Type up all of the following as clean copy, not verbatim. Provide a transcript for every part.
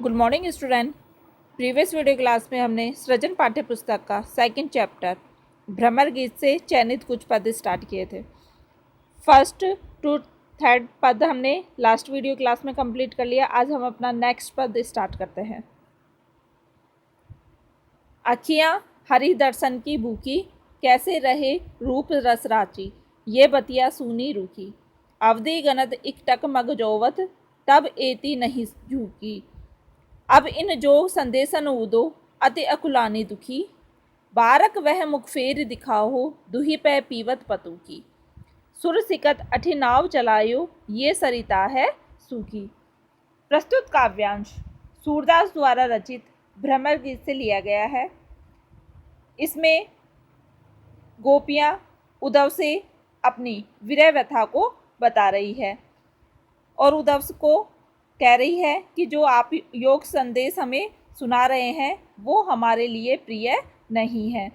Good morning student. Previous video class में हमने सृजन पाठ्य पुस्तक का सेकंड चैप्टर भ्रमर गीत से चयनित कुछ पद स्टार्ट किए थे। फर्स्ट टू थर्ड पद हमने लास्ट वीडियो क्लास में कंप्लीट कर लिया। आज हम अपना नेक्स्ट पद स्टार्ट करते हैं। अखियाँ हरि दर्शन की भूखी, कैसे रहे रूप रस राची, ये बतिया सूनी रूखी। अवधि गनत इकटक मग जोवत, तब एती नहीं झूकी। अब इन जोग संदेशन उदो, अति अकुलानी दुखी। बारक वह मुख फेर दिखाओ, दुही पै पीवत पतु की। सुर सिकत अठि नाव चलायो, ये सरिता है सूखी। प्रस्तुत काव्यांश सूरदास द्वारा रचित भ्रमर गीत से लिया गया है। इसमें गोपियाँ उद्धव से अपनी विरह व्यथा को बता रही है और उद्धव को कह रही है कि जो आप योग संदेश हमें सुना रहे हैं वो हमारे लिए प्रिय नहीं है,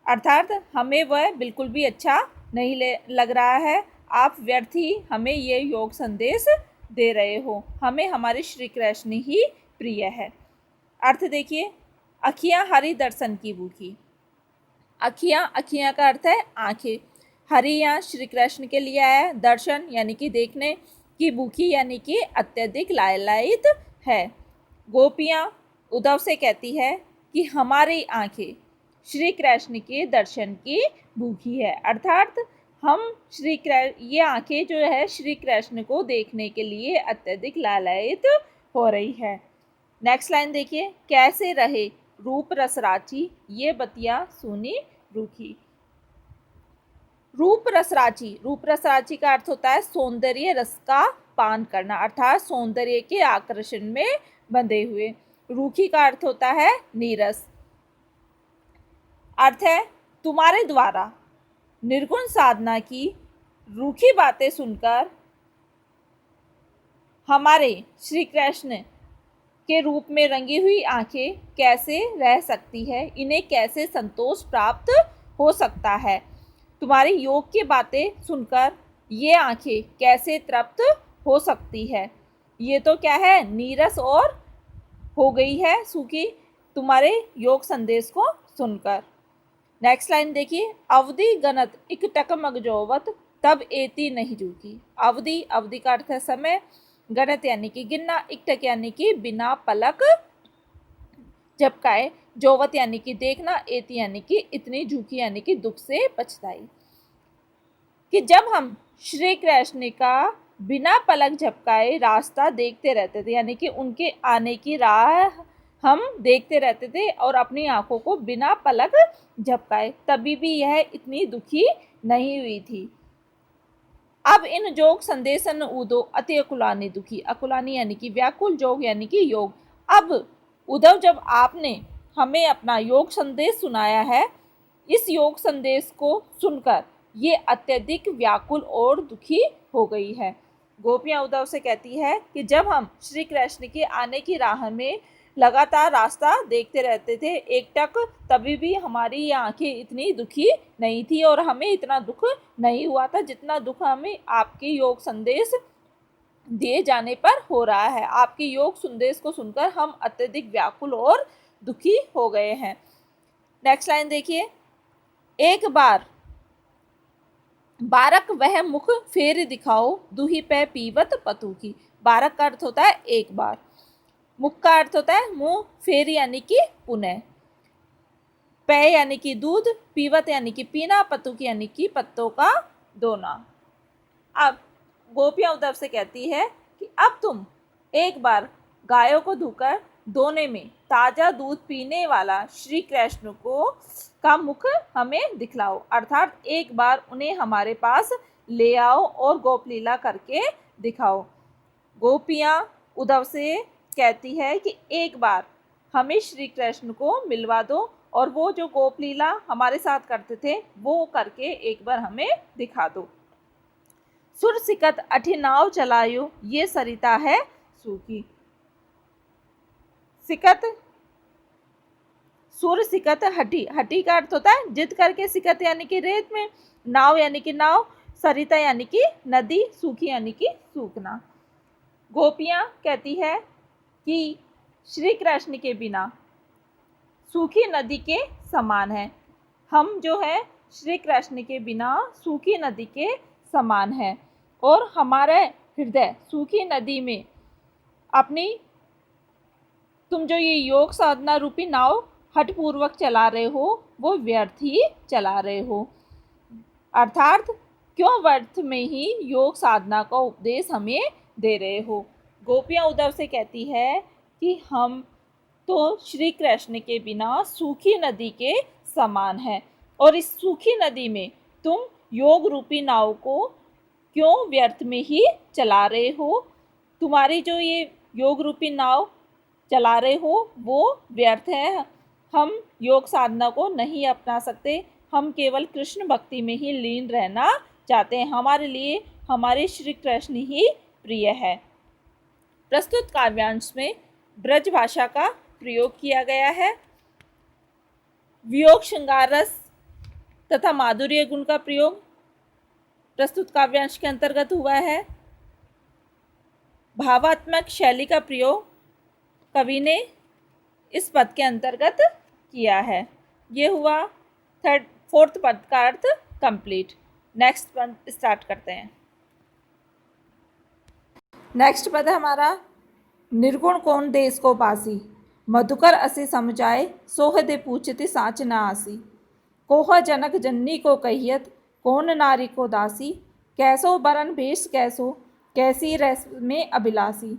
अर्थात हमें वह बिल्कुल भी अच्छा नहीं लग रहा है। आप व्यर्थ ही हमें ये योग संदेश दे रहे हो, हमें हमारे श्री कृष्ण ही प्रिय है। अर्थ देखिए, अखियाँ हरि दर्शन की भूखी। अखियाँ, अखियाँ का अर्थ है आँखें। हरि यहाँ श्री कृष्ण के लिए आया, दर्शन यानी कि देखने की, भूखी यानी कि अत्यधिक लालायित है। गोपियाँ उद्धव से कहती है कि हमारी आँखें श्री कृष्ण के दर्शन की भूखी है, अर्थात हम श्री कृष्ण, ये आँखें जो है श्री कृष्ण को देखने के लिए अत्यधिक लालायित हो रही है। नेक्स्ट लाइन देखिए, कैसे रहे रूप रस राची, ये बतिया सूनी रूखी। रूप रस राची, रूप रस राची का अर्थ होता है सौंदर्य रस का पान करना, अर्थात सौंदर्य के आकर्षण में बंधे हुए। रूखी का अर्थ होता है नीरस। अर्थ है तुम्हारे द्वारा निर्गुण साधना की रूखी बातें सुनकर हमारे श्री कृष्ण के रूप में रंगी हुई आंखें कैसे रह सकती है, इन्हें कैसे संतोष प्राप्त हो सकता है। तुम्हारी योग की बातें सुनकर ये आंखें कैसे तृप्त हो सकती है। ये तो क्या है, नीरस और हो गई है सूखी तुम्हारे योग संदेश को सुनकर। नेक्स्ट लाइन देखिए, अवधि गनत इकटक मग जोवत, तब एती नहीं झूकी। अवधि, अवधि का अर्थ है समय, गणत यानी कि गिनना, इकटक यानी कि बिना पलक झपकाए, जोवत यानी कि देखना, एती यानी कि इतनी, झुकी यानी कि दुख से पछताई। कि जब हम श्री कृष्ण का बिना पलक झपकाए रास्ता देखते रहते थे, यानी कि उनके आने की राह हम देखते रहते थे और अपनी आंखों को बिना पलक झपकाए, तभी भी यह इतनी दुखी नहीं हुई थी। अब इन जोग संदेशन उदो, अति अकुलानी दुखी। अकुलानी यानी कि व्याकुल, जोग यानी कि योग। अब उद्धव, जब आपने हमें अपना योग संदेश सुनाया है, इस योग संदेश को सुनकर ये अत्यधिक व्याकुल और दुखी हो गई है। गोपियाँ उद्धव से कहती है कि जब हम श्री कृष्ण के आने की राह में लगातार रास्ता देखते रहते थे एकटक, तभी भी हमारी ये आंखें इतनी दुखी नहीं थी और हमें इतना दुख नहीं हुआ था जितना दुख हमें आपके योग संदेश दिए जाने पर हो रहा है। आपके योग संदेश को सुनकर हम अत्यधिक व्याकुल और दुखी हो गए हैं। नेक्स्ट लाइन देखिए, एक बार बारक वह मुख फेर दिखाओ, दुही पै पीवत पतु की। बारक का अर्थ होता है एक बार, मुख का अर्थ होता है मुंह, फेर यानी कि पुनः, पै यानी कि दूध, पीवत यानी कि पीना, पतुक यानी कि पत्तों का धोना। अब गोपियाँ उद्धव से कहती है कि अब तुम एक बार गायों को धोकर धोने में ताजा दूध पीने वाला श्री कृष्ण को का मुख हमें दिखलाओ, अर्थात एक बार उन्हें हमारे पास ले आओ और गोपलीला करके दिखाओ। गोपियाँ उद्धव से कहती है कि एक बार हमें श्री कृष्ण को मिलवा दो और वो जो गोपलीला हमारे साथ करते थे वो करके एक बार हमें दिखा दो। सुर सिकत अठि नाव चलायो, ये सरिता है सूखी। सिकत, सुर सिकत हठी, हठी का अर्थ होता है जिद करके, सिकत यानी कि रेत में, नाव यानी कि नाव, सरिता यानी कि नदी, सूखी यानी कि सूखना। गोपियाँ कहती है कि श्री कृष्ण के बिना सूखी नदी के समान है। हम जो है श्री कृष्ण के बिना सूखी नदी के समान है। और हमारे हृदय सूखी नदी में अपनी तुम जो ये योग साधना रूपी नाव हठपूर्वक चला रहे हो वो व्यर्थ ही चला रहे हो। अर्थात क्यों व्यर्थ में ही योग साधना का उपदेश हमें दे रहे हो। गोपियाँ उद्धव से कहती है कि हम तो श्री कृष्ण के बिना सूखी नदी के समान है और इस सूखी नदी में तुम योग रूपी नाव को क्यों व्यर्थ में ही चला रहे हो। तुम्हारी जो ये योग रूपी नाव चला रहे हो वो व्यर्थ है। हम योग साधना को नहीं अपना सकते, हम केवल कृष्ण भक्ति में ही लीन रहना चाहते हैं। हमारे लिए हमारे श्री कृष्ण ही प्रिय है। प्रस्तुत काव्यांश में ब्रज भाषा का प्रयोग किया गया है। वियोग श्रृंगार रस तथा माधुर्य गुण का प्रयोग प्रस्तुत काव्यांश के अंतर्गत हुआ है। भावात्मक शैली का प्रयोग कवि ने इस पद के अंतर्गत किया है। ये हुआ फोर्थ पद का अर्थ कंप्लीट। नेक्स्ट पद स्टार्ट करते हैं। नेक्स्ट पद है हमारा, निर्गुण कौन देश को पासी, मधुकर असी समझाए सोहदे पूछती साच न आसी। कोह जनक जननी को कहियत कौन नारी को दासी, कैसो बरन भेष कैसो कैसी रस में अभिलासी।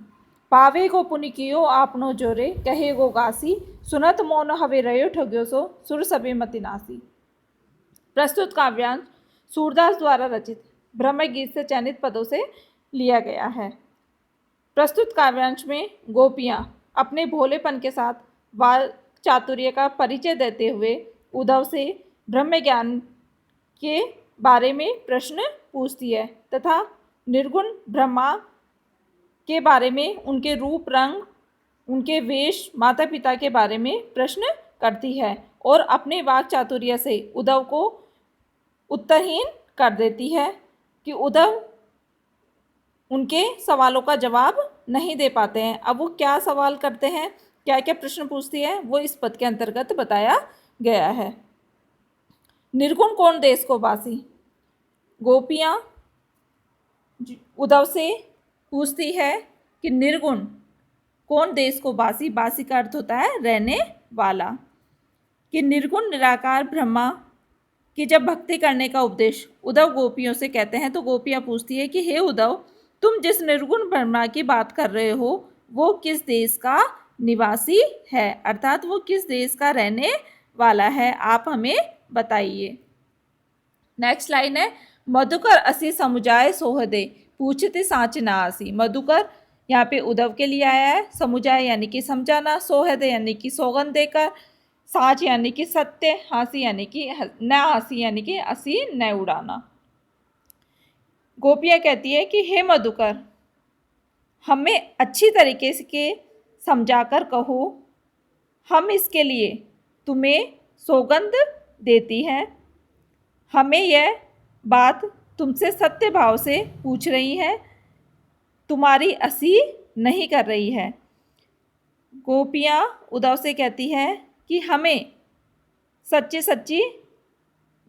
पावे को पुनि कियो आपनो जोरे कहे गो गासी, सुनत मौन हवे रयो ठग्यो सो सुर सबे मति नासी। प्रस्तुत काव्यांश सूरदास द्वारा रचित ब्रह्म गीत से चयनित पदों से लिया गया है। प्रस्तुत काव्यांश में गोपियाँ अपने भोलेपन के साथ वाक चातुर्य का परिचय देते हुए उद्धव से ब्रह्म ज्ञान के बारे में प्रश्न पूछती है तथा निर्गुण ब्रह्मा के बारे में, उनके रूप रंग, उनके वेश, माता पिता के बारे में प्रश्न करती है और अपने वाक चातुर्य से उद्धव को उत्तरहीन कर देती है कि उद्धव उनके सवालों का जवाब नहीं दे पाते हैं। अब वो क्या सवाल करते हैं, क्या क्या प्रश्न पूछती है, वो इस पद के अंतर्गत बताया गया है। निर्गुण कौन देश को बासी, गोपियाँ उद्धव से पूछती है कि निर्गुण कौन देश को बासी, बासी का अर्थ होता है रहने वाला, कि निर्गुण निराकार ब्रह्मा की जब भक्ति करने का उपदेश उद्धव गोपियों से कहते हैं तो गोपियाँ पूछती है कि हे उद्धव, तुम जिस निर्गुण ब्रह्मा की बात कर रहे हो वो किस देश का निवासी है, अर्थात वो किस देश का रहने वाला है, आप हमें बताइए। नेक्स्ट लाइन है, मधुकर असी समुझाए सोहदे पूछते साच ना आसी। मधुकर यहाँ पे उद्धव के लिए आया है, समुझाए यानी कि समझाना, सोहदे यानी कि सौगंध देकर, साच यानी कि सत्य, हासी यानी कि न हासी यानी कि असी न उड़ाना। गोपियाँ कहती है कि हे मधुकर, हमें अच्छी तरीके से समझाकर कहो, हम इसके लिए तुम्हें सौगंध देती हैं, हमें यह बात तुमसे सत्य भाव से पूछ रही है, तुम्हारी असी नहीं कर रही है। गोपियाँ उद्धव से कहती है कि हमें सच्ची सच्ची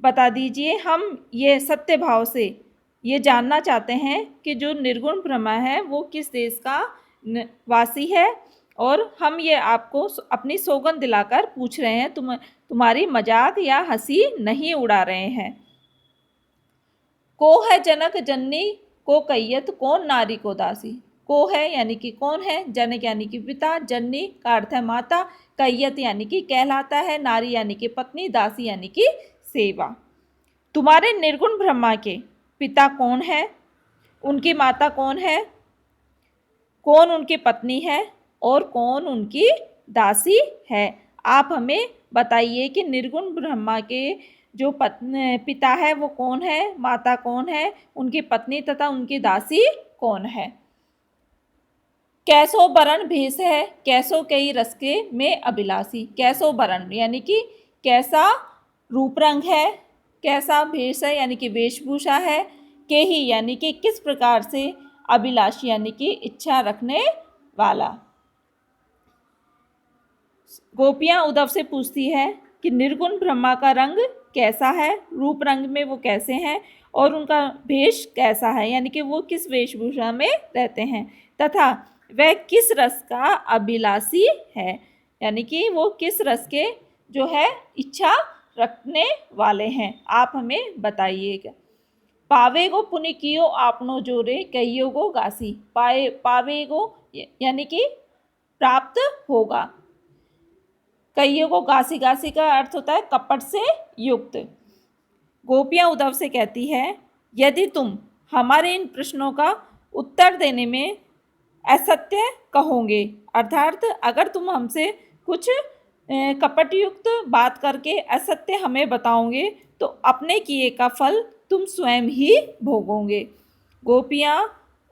बता दीजिए, हम ये सत्य भाव से ये जानना चाहते हैं कि जो निर्गुण ब्रह्मा है वो किस देश का वासी है, और हम ये आपको अपनी सौगंध दिलाकर पूछ रहे हैं, तुम्हारी मजाक या हंसी नहीं उड़ा रहे हैं। को है जनक जननी को कैयत कौन नारी को दासी। को है यानी कि कौन है, जनक यानी कि पिता, जननी का अर्थ है माता, कैयत यानी कि कहलाता है, नारी यानी कि पत्नी, दासी यानी कि सेवा। तुम्हारे निर्गुण ब्रह्मा के पिता कौन है, उनकी माता कौन है, कौन उनकी पत्नी है और कौन उनकी दासी है, आप हमें बताइए कि निर्गुण ब्रह्मा के जो पिता है वो कौन है, माता कौन है, उनकी पत्नी तथा उनकी दासी कौन है। कैसो बरन भेष है कैसो कई रस के में अभिलाषी। कैसो बरन यानी कि कैसा रूप रंग है, कैसा भेष है यानी कि वेशभूषा है, के ही यानी कि किस प्रकार से, अभिलाषी यानी कि इच्छा रखने वाला। गोपियाँ उद्धव से पूछती है कि निर्गुण ब्रह्मा का रंग कैसा है, रूप रंग में वो कैसे हैं और उनका वेश कैसा है, यानी कि वो किस वेशभूषा में रहते हैं, तथा वह किस रस का अभिलाषी है, यानी कि वो किस रस के जो है इच्छा रखने वाले हैं, आप हमें बताइएगा। पावेगो पुनि कियो आपनो जोरे कहियो गो गासी, पावेगो यानी कि प्राप्त होगा, कहियो को गासी, गासी का अर्थ होता है कपट से युक्त। गोपियाँ उद्धव से कहती है यदि तुम हमारे इन प्रश्नों का उत्तर देने में असत्य कहोगे, अर्थात अगर तुम हमसे कुछ कपटयुक्त बात करके असत्य हमें बताओगे तो अपने किए का फल तुम स्वयं ही भोगोगे। गोपियाँ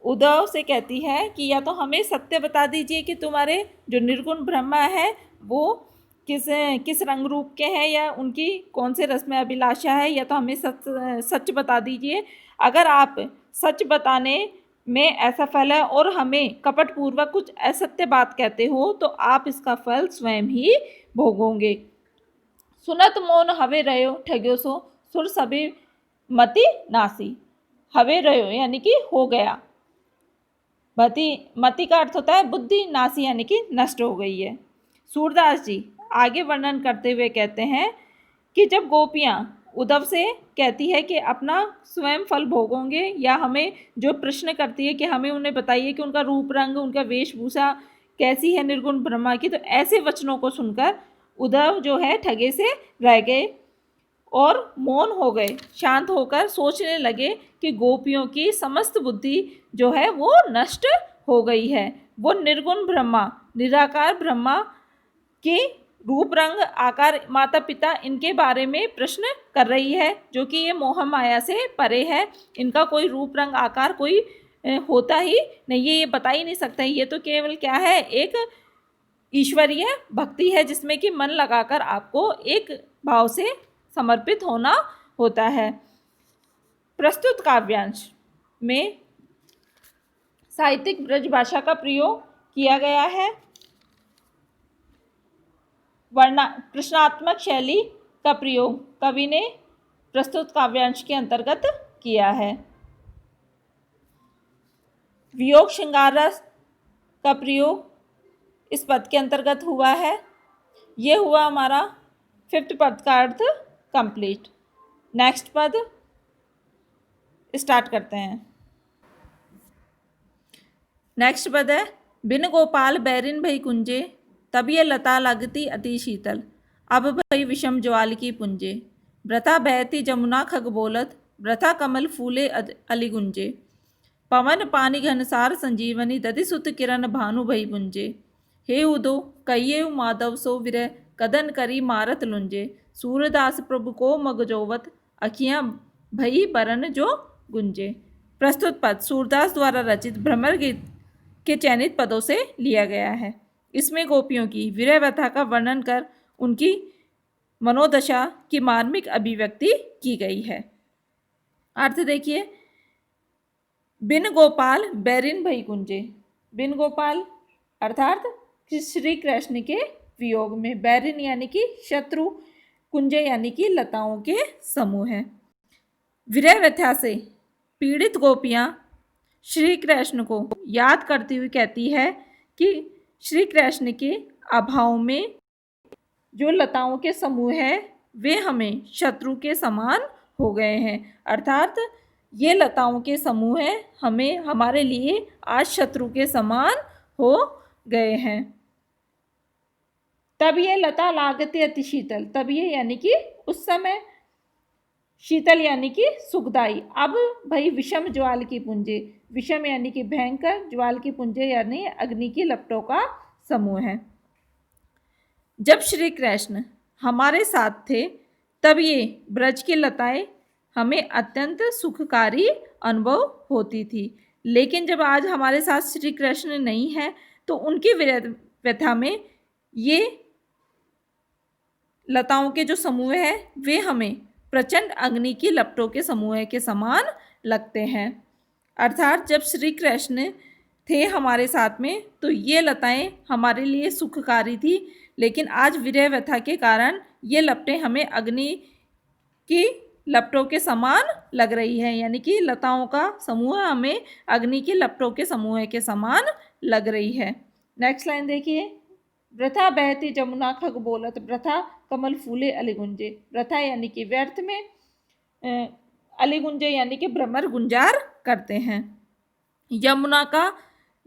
उद्धव से कहती है कि या तो हमें सत्य बता दीजिए कि तुम्हारे जो निर्गुण ब्रह्मा है वो किस किस रंग रूप के हैं या उनकी कौन से रस में अभिलाषा है, या तो हमें सच बता दीजिए। अगर आप सच बताने में ऐसा फल है और हमें कपटपूर्वक कुछ असत्य बात कहते हो तो आप इसका फल स्वयं ही भोगोगे। सुनत मोन हवे रयो ठग्यो सो सुर सभी मति नासी, हवे रयो यानी कि हो गया, मति का अर्थ होता है बुद्धि, नासी यानी कि नष्ट हो गई है। सूरदास जी आगे वर्णन करते हुए कहते हैं कि जब गोपियाँ उद्धव से कहती है कि अपना स्वयं फल भोगोगे या हमें जो प्रश्न करती है कि हमें उन्हें बताइए कि उनका रूप रंग, उनका वेशभूषा कैसी है निर्गुण ब्रह्मा की, तो ऐसे वचनों को सुनकर उद्धव जो है ठगे से रह गए और मौन हो गए, शांत होकर सोचने लगे कि गोपियों की समस्त बुद्धि जो है वो नष्ट हो गई है। वो निर्गुण ब्रह्मा, निराकार ब्रह्मा के रूप रंग आकार माता पिता इनके बारे में प्रश्न कर रही है, जो कि ये मोह माया से परे है, इनका कोई रूप रंग आकार कोई होता ही नहीं है, ये बता ही नहीं सकता है। ये तो केवल क्या है, एक ईश्वरीय भक्ति है जिसमें कि मन लगाकर आपको एक भाव से समर्पित होना होता है। प्रस्तुत काव्यांश में साहित्यिक ब्रज भाषा का प्रयोग किया गया है, प्रश्नात्मक शैली का प्रयोग कवि ने प्रस्तुत काव्यांश के अंतर्गत किया है। वियोग श्रृंगार रस का प्रयोग इस पद के अंतर्गत हुआ है। ये हुआ हमारा 5th पद का अर्थ कंप्लीट। नेक्स्ट पद स्टार्ट करते हैं। नेक्स्ट पद है बिन गोपाल बैरिन भई कुंजे, तब ये लता लगती अति शीतल, अब भई विषम ज्वाल की पुंजे, व्रथा बहती जमुना खग बोलत, व्रथा कमल फूले अलिगुंजे, पवन पानी घनसार संजीवनी, दधि सुत किरण भानु भई पुंजे, हे उदो कहिए माधव सो विरह, कदन करी मारत लुंजे, सूरदास प्रभु को मगजोवत, अखियाँ भई बरन जो गुंजे। प्रस्तुत पद सूरदास द्वारा रचित भ्रमर गीत के चयनित पदों से लिया गया है। इसमें गोपियों की विरह व्यथा का वर्णन कर उनकी मनोदशा की मार्मिक अभिव्यक्ति की गई है। अर्थ देखिए, बिन गोपाल बैरिन भई कुंजे, बिन गोपाल अर्थात श्री कृष्ण के वियोग में, बैरिन यानी कि शत्रु, कुंजे यानी कि लताओं के समूह हैं। विरह व्यथा से पीड़ित गोपियाँ श्री कृष्ण को याद करती हुई कहती है कि श्री कृष्ण के अभाव में जो लताओं के समूह है वे हमें शत्रु के समान हो गए हैं, अर्थात ये लताओं के समूह हैं हमें हमारे लिए आज शत्रु के समान हो गए हैं। तब ये लता लागते अति शीतल, तब ये यानी कि उस समय, शीतल यानी कि सुखदाई, अब भाई विषम ज्वाल की पुंजे, विषम यानी कि भयंकर, ज्वाल की पुंजे यानी अग्नि की लपटों का समूह है। जब श्री कृष्ण हमारे साथ थे तब ये ब्रज की लताएं हमें अत्यंत सुखकारी अनुभव होती थी, लेकिन जब आज हमारे साथ श्री कृष्ण नहीं है तो उनकी व्यथा में ये लताओं के जो समूह है वे हमें प्रचंड अग्नि की लपटों के समूह के समान लगते हैं। अर्थात जब श्री कृष्ण थे हमारे साथ में, तो ये लताएं हमारे लिए सुखकारी थी, लेकिन आज विरह व्यथा के कारण ये लपटें हमें अग्नि की लपटों के समान लग रही है, यानी कि लताओं का समूह हमें अग्नि की लपटों के समूह के समान लग रही है। नेक्स्ट लाइन देखिए, वृथा बहती जमुना खग बोलत, वृथा कमल फूले अलिगुंजे। वृथा यानी कि व्यर्थ में, अलिगुंजे यानी कि भ्रमर गुंजार करते हैं। यमुना का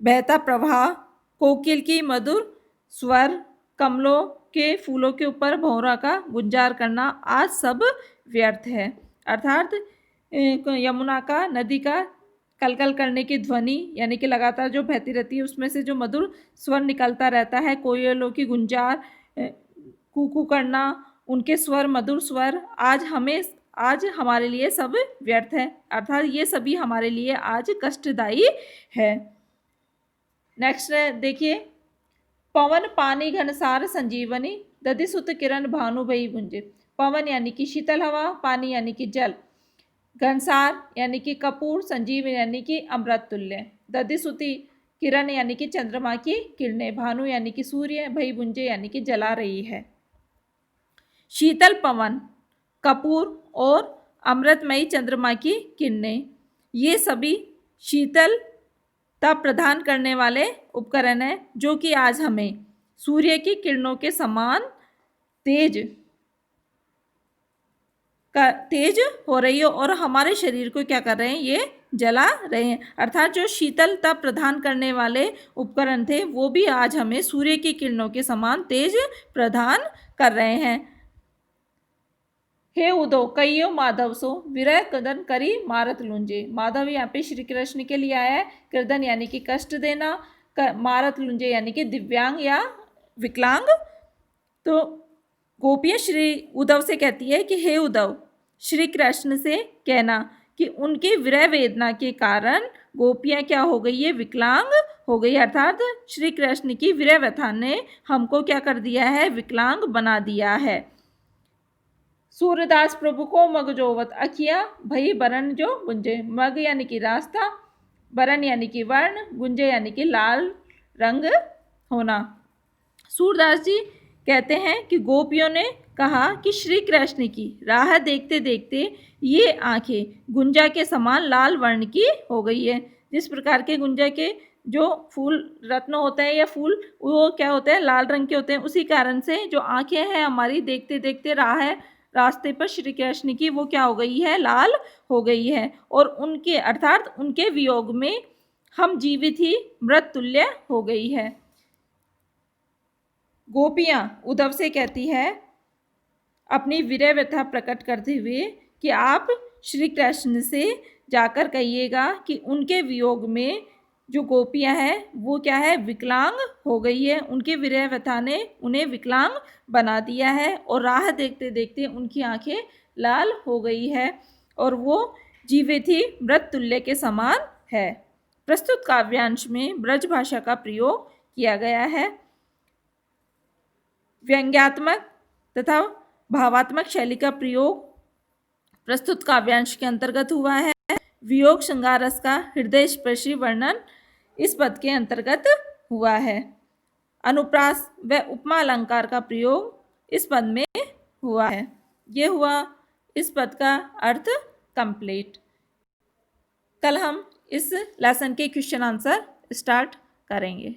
बहता प्रवाह, कोकिल की मधुर स्वर, कमलों के फूलों के ऊपर भौरा का गुंजार करना, आज सब व्यर्थ है। अर्थात यमुना का, नदी का कलकल करने की ध्वनि, यानी कि लगातार जो बहती रहती है उसमें से जो मधुर स्वर निकलता रहता है, कोयलों की गुंजार, कूकू करना, उनके स्वर, मधुर स्वर, आज हमारे लिए सब व्यर्थ है। अर्थात ये सभी हमारे लिए आज कष्टदायी है। नेक्स्ट देखिए, पवन पानी घनसार संजीवनी, दधिसुत किरण भानु भई गुंजे। पवन यानी कि शीतल हवा, पानी यानी कि जल, घनसार यानी कि कपूर, संजीव यानी कि अमृत तुल्य, दधिसुति किरण यानी कि चंद्रमा की किरणें, भानु यानी कि सूर्य, भई बुंजे यानी कि जला रही है। शीतल पवन, कपूर और अमृतमयी चंद्रमा की किरणें, ये सभी शीतलता प्रदान करने वाले उपकरण हैं, जो कि आज हमें सूर्य की किरणों के समान तेज हो रही है और हमारे शरीर को क्या कर रहे हैं, ये जला रहे हैं। अर्थात जो शीतलता प्रदान करने वाले उपकरण थे वो भी आज हमें सूर्य की किरणों के समान तेज प्रदान कर रहे हैं। हे उदो कईयो माधव सो, विरह कदन करी मारत लुंजे। माधव यहाँ पे श्री कृष्ण के लिए आया है। कृदन यानी कि कष्ट देना, मारत लुंजे यानी कि दिव्यांग या विकलांग। तो गोपियाँ श्री उद्धव से कहती है कि हे उद्धव, श्री कृष्ण से कहना कि उनके विरह वेदना के कारण गोपियाँ क्या हो गई है, विकलांग हो गई। अर्थात श्री कृष्ण की विरह व्यथा ने हमको क्या कर दिया है, विकलांग बना दिया है। सूरदास प्रभु को मग जोवत अखिया भई बरन जो गुंजे। मग यानी कि रास्ता, बरन यानी कि वर्ण, गुंजे यानी कि लाल रंग होना। सूरदास जी कहते हैं कि गोपियों ने कहा कि श्री कृष्ण की राह देखते देखते ये आंखें गुंजा के समान लाल वर्ण की हो गई है। जिस प्रकार के गुंजा के जो फूल रत्न होते हैं या फूल वो क्या होते हैं, लाल रंग के होते हैं, उसी कारण से जो आंखें हैं हमारी देखते देखते रास्ते पर श्री कृष्ण की वो क्या हो गई है, लाल हो गई है। और उनके अर्थात उनके वियोग में हम जीवित ही मृत तुल्य हो गई है। गोपियाँ उद्धव से कहती है अपनी विरह व्यथा प्रकट करते हुए कि आप श्री कृष्ण से जाकर कहिएगा कि उनके वियोग में जो गोपियाँ हैं वो क्या है, विकलांग हो गई है। उनके विरह व्यथा ने उन्हें विकलांग बना दिया है और राह देखते देखते उनकी आंखें लाल हो गई है और वो जीवित ही मृत तुल्य के समान है। प्रस्तुत काव्यांश में ब्रज भाषा का प्रयोग किया गया है। व्यंग्यात्मक तथा भावात्मक शैली का प्रयोग प्रस्तुत काव्यांश के अंतर्गत हुआ है। वियोग श्रृंगार रस का हृदय स्पर्शी वर्णन इस पद के अंतर्गत हुआ है। अनुप्रास व उपमा अलंकार का प्रयोग इस पद में हुआ है। ये हुआ इस पद का अर्थ कंप्लीट। कल हम इस लेसन के क्वेश्चन आंसर स्टार्ट करेंगे।